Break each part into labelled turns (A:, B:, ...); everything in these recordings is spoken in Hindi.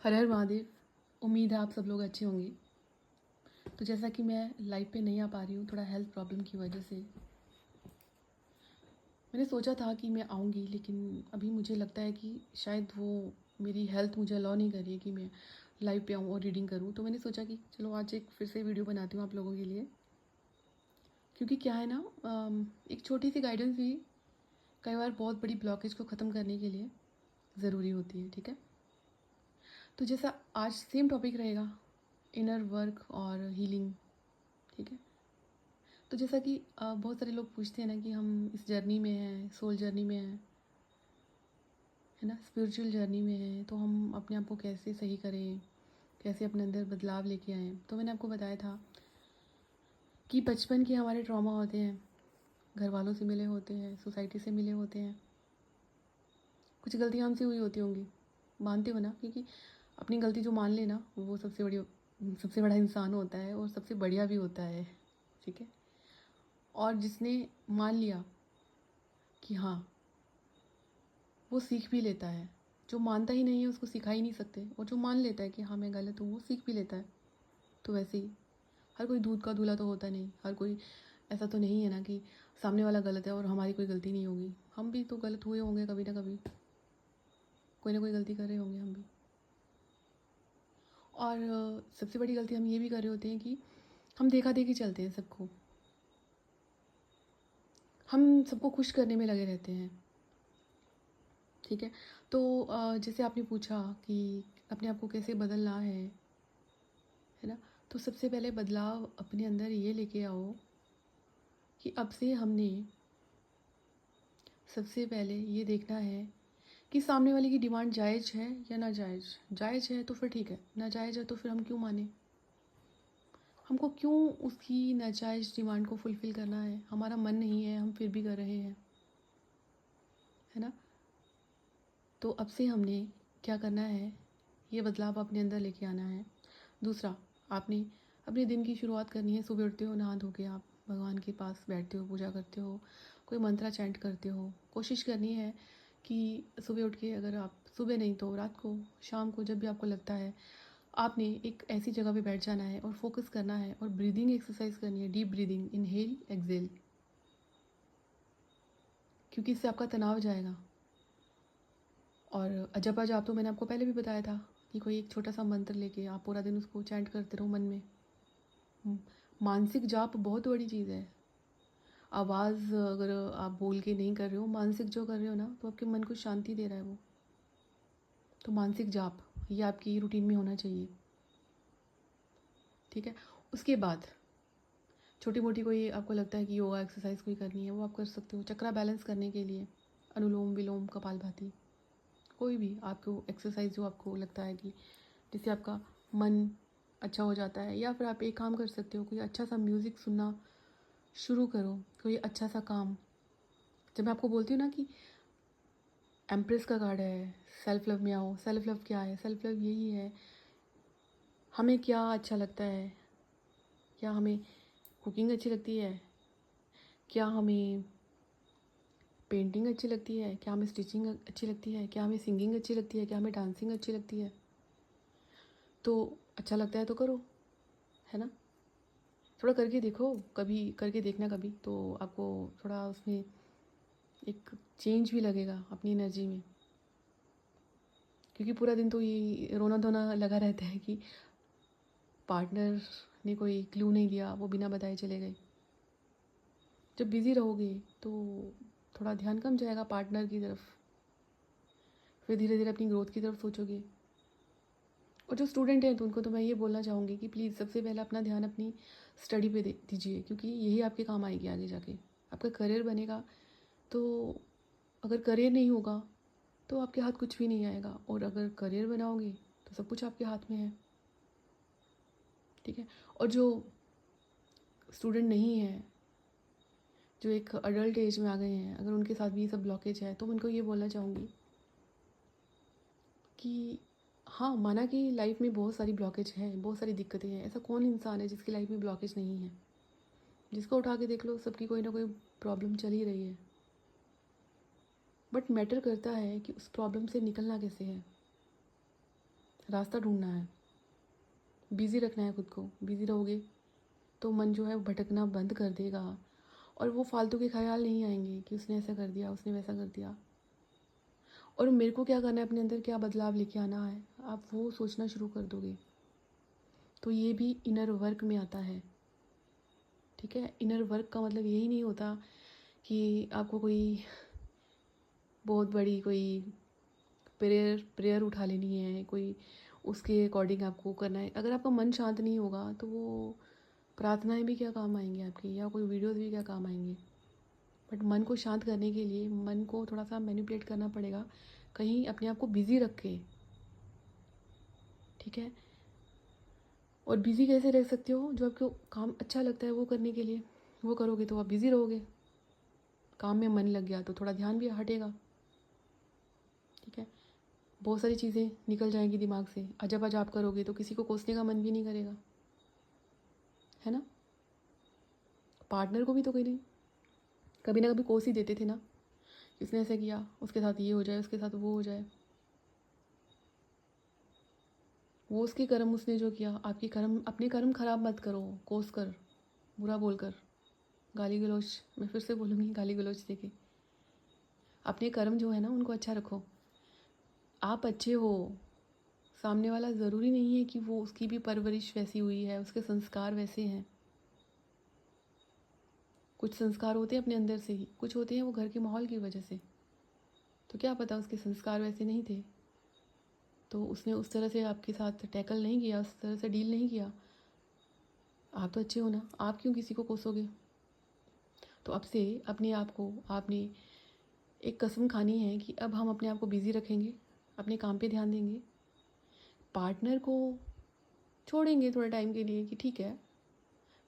A: हर हर महादेव। उम्मीद है आप सब लोग अच्छे होंगे। तो जैसा कि मैं लाइव पे नहीं आ पा रही हूँ थोड़ा हेल्थ प्रॉब्लम की वजह से, मैंने सोचा था कि मैं आऊँगी, लेकिन अभी मुझे लगता है कि शायद वो मेरी हेल्थ मुझे अलाउ नहीं कर रही है कि मैं लाइव पे आऊँ और रीडिंग करूँ। तो मैंने सोचा कि चलो आज एक फिर से वीडियो बनाती हूँ आप लोगों के लिए, क्योंकि क्या है ना, एक छोटी सी गाइडेंस भी कई बार बहुत बड़ी ब्लॉकेज को ख़त्म करने के लिए ज़रूरी होती है। ठीक है, तो जैसा आज सेम टॉपिक रहेगा, इनर वर्क और हीलिंग। ठीक है, तो जैसा कि बहुत सारे लोग पूछते हैं ना कि हम इस जर्नी में हैं, सोल जर्नी में हैं, है ना, स्पिरिचुअल जर्नी में हैं, तो हम अपने आप को कैसे सही करें, कैसे अपने अंदर बदलाव लेके आएँ। तो मैंने आपको बताया था कि बचपन के हमारे ट्रॉमा होते हैं, घर वालों से मिले होते हैं, सोसाइटी से मिले होते हैं, कुछ गलतियाँ हमसे हुई होती होंगी, मानते हो ना, क्योंकि अपनी गलती जो मान लेना वो सबसे बड़ा इंसान होता है और सबसे बढ़िया भी होता है। ठीक है, और जिसने मान लिया कि हाँ, वो सीख भी लेता है। जो मानता ही नहीं है उसको सिखा ही नहीं सकते, और जो मान लेता है कि हाँ मैं गलत हूँ वो सीख भी लेता है। तो वैसे ही हर कोई दूध का दूल्हा तो होता नहीं, हर कोई ऐसा तो नहीं है ना कि सामने वाला गलत है और हमारी कोई गलती नहीं होगी। हम भी तो गलत हुए होंगे कभी ना कभी, कोई ना कोई गलती कर रहे होंगे हम भी। और सबसे बड़ी गलती हम ये भी कर रहे होते हैं कि हम देखा देखी चलते हैं सबको, हम सबको खुश करने में लगे रहते हैं। ठीक है, तो जैसे आपने पूछा कि अपने आप को कैसे बदलना है ना, तो सबसे पहले बदलाव अपने अंदर ये लेके आओ कि अब से हमने सबसे पहले ये देखना है कि सामने वाले की डिमांड जायज़ है या नाजायज़। जायज़ है तो फिर ठीक है, नाजायज़ है तो फिर हम क्यों माने, हमको क्यों उसकी नाजायज़ डिमांड को फुलफ़िल करना है। हमारा मन नहीं है, हम फिर भी कर रहे हैं, है ना। तो अब से हमने क्या करना है, ये बदलाव अपने अंदर लेके आना है। दूसरा, आपने अपने दिन की शुरुआत करनी है। सुबह उठते हो, नहा धो के आप भगवान के पास बैठते हो, पूजा करते हो, कोई मंत्रा चैंट करते हो। कोशिश करनी है कि सुबह उठ के, अगर आप सुबह नहीं तो रात को, शाम को, जब भी आपको लगता है, आपने एक ऐसी जगह पे बैठ जाना है और फोकस करना है और ब्रीदिंग एक्सरसाइज करनी है। डीप ब्रीदिंग, इनहेल एक्सेल, क्योंकि इससे आपका तनाव जाएगा। और जपा जाप तो मैंने आपको पहले भी बताया था कि कोई एक छोटा सा मंत्र लेके आप पूरा दिन उसको चैंट करते रहो मन में। मानसिक जाप बहुत बड़ी चीज़ है। आवाज़ अगर आप बोल के नहीं कर रहे हो, मानसिक जो कर रहे हो ना, तो आपके मन को शांति दे रहा है वो। तो मानसिक जाप ये आपकी रूटीन में होना चाहिए। ठीक है, उसके बाद छोटी मोटी कोई आपको लगता है कि योगा एक्सरसाइज कोई करनी है, वो आप कर सकते हो। चक्रा बैलेंस करने के लिए अनुलोम विलोम कपालभाति, कोई भी आपको एक्सरसाइज जो आपको लगता है कि जिससे आपका मन अच्छा हो जाता है। या फिर आप एक काम कर सकते हो, कोई अच्छा सा म्यूज़िक सुनना शुरू करो, कोई अच्छा सा काम। जब मैं आपको बोलती हूँ ना कि एम्प्रेस का कार्ड है, सेल्फ लव में आओ। सेल्फ लव क्या है? सेल्फ लव यही है, हमें क्या अच्छा लगता है। क्या हमें कुकिंग अच्छी लगती है? क्या हमें पेंटिंग अच्छी लगती है? क्या हमें स्टिचिंग अच्छी लगती है? क्या हमें सिंगिंग अच्छी लगती है? क्या हमें डांसिंग अच्छी लगती है? तो अच्छा लगता है तो करो, है ना। थोड़ा करके देखो, कभी करके देखना कभी, तो आपको थोड़ा उसमें एक चेंज भी लगेगा अपनी एनर्जी में। क्योंकि पूरा दिन तो ये रोना धोना लगा रहता है कि पार्टनर ने कोई क्लू नहीं दिया, वो बिना बताए चले गए। जब बिज़ी रहोगे तो थोड़ा ध्यान कम जाएगा पार्टनर की तरफ, फिर धीरे धीरे अपनी ग्रोथ की तरफ सोचोगे। और जो स्टूडेंट हैं तो उनको तो मैं ये बोलना चाहूँगी कि प्लीज़ सबसे पहले अपना ध्यान अपनी स्टडी पे दीजिए, क्योंकि यही आपके काम आएगी आगे जाके। आपका करियर बनेगा, तो अगर करियर नहीं होगा तो आपके हाथ कुछ भी नहीं आएगा, और अगर करियर बनाओगे तो सब कुछ आपके हाथ में है। ठीक है, और जो स्टूडेंट नहीं है, जो एक अडल्ट एज में आ गए हैं, अगर उनके साथ भी ये सब ब्लॉकेज है, तो मैं उनको ये बोलना चाहूँगी कि हाँ, माना कि लाइफ में बहुत सारी ब्लॉकेज है, बहुत सारी दिक्कतें हैं। ऐसा कौन इंसान है जिसकी लाइफ में ब्लॉकेज नहीं है? जिसको उठा के देख लो, सबकी कोई ना कोई प्रॉब्लम चल ही रही है। बट मैटर करता है कि उस प्रॉब्लम से निकलना कैसे है रास्ता ढूंढना है, बिज़ी रखना है खुद को। बिज़ी रहोगे तो मन जो है वो भटकना बंद कर देगा और वो फालतू के ख्याल नहीं आएंगे कि उसने ऐसा कर दिया, उसने वैसा कर दिया, और मेरे को क्या करना है, अपने अंदर क्या बदलाव लेके आना है, आप वो सोचना शुरू कर दोगे। तो ये भी इनर वर्क में आता है। ठीक है, इनर वर्क का मतलब यही नहीं होता कि आपको कोई बहुत बड़ी कोई प्रेयर उठा लेनी है, कोई उसके अकॉर्डिंग आपको करना है। अगर आपका मन शांत नहीं होगा तो वो प्रार्थनाएं भी क्या काम आएंगी आपकी, या कोई वीडियोस भी क्या काम आएंगे। बट मन को शांत करने के लिए मन को थोड़ा सा मैनिपुलेट करना पड़ेगा, कहीं अपने आप को बिज़ी रखे। ठीक है, और बिज़ी कैसे रह सकते हो, जो आपको काम अच्छा लगता है वो करने के लिए, वो करोगे तो आप बिज़ी रहोगे। काम में मन लग गया तो थोड़ा ध्यान भी हटेगा। ठीक है, बहुत सारी चीज़ें निकल जाएंगी दिमाग से। अजब अजब करोगे तो किसी को कोसने का मन भी नहीं करेगा, है ना। पार्टनर को भी तो कभी ना कभी कोस ही देते थे ना, इसने ऐसा किया, उसके साथ ये हो जाए, उसके साथ वो हो जाए। वो उसके कर्म, उसने जो किया, आपके कर्म, अपने कर्म खराब मत करो कोस कर, बुरा बोल कर, गाली गलौज, मैं फिर से बोलूँगी गाली गलौज देके। अपने कर्म जो है ना उनको अच्छा रखो। आप अच्छे हो, सामने वाला ज़रूरी नहीं है कि वो, उसकी भी परवरिश वैसी हुई है, उसके संस्कार वैसे हैं। कुछ संस्कार होते हैं अपने अंदर से ही, कुछ होते हैं वो घर के माहौल की वजह से। तो क्या पता उसके संस्कार वैसे नहीं थे, तो उसने उस तरह से आपके साथ टैकल नहीं किया, उस तरह से डील नहीं किया। आप तो अच्छे हो ना, आप क्यों किसी को कोसोगे। तो अब से अपने आप को, आपने एक कसम खानी है कि अब हम अपने आप को बिज़ी रखेंगे, अपने काम पे ध्यान देंगे, पार्टनर को छोड़ेंगे थोड़े टाइम के लिए कि ठीक है,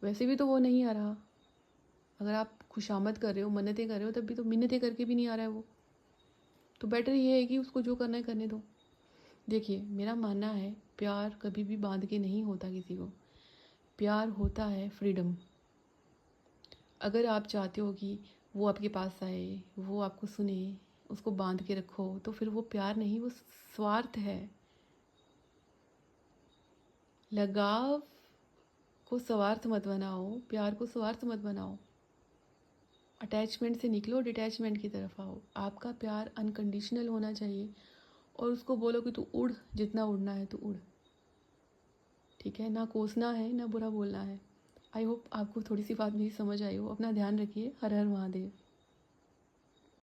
A: वैसे भी तो वो नहीं आ रहा। अगर आप खुशामद कर रहे हो, मन्नतें कर रहे हो, तब भी तो मिन्नतें करके भी नहीं आ रहा है वो, तो बेटर ये है कि उसको जो करना है करने दो। देखिए, मेरा मानना है प्यार कभी भी बांध के नहीं होता किसी को, प्यार होता है फ्रीडम। अगर आप चाहते हो कि वो आपके पास आए, वो आपको सुने, उसको बांध के रखो, तो फिर वो प्यार नहीं, वो स्वार्थ है। लगाव को स्वार्थ मत बनाओ, प्यार को स्वार्थ मत बनाओ। अटैचमेंट से निकलो, डिटैचमेंट की तरफ आओ। आपका प्यार अनकंडीशनल होना चाहिए, और उसको बोलो कि तू उड़, जितना उड़ना है तू उड़। ठीक है, ना कोसना है, ना बुरा बोलना है। आई होप आपको थोड़ी सी बात मेरी समझ आई हो। अपना ध्यान रखिए। हर हर महादेव।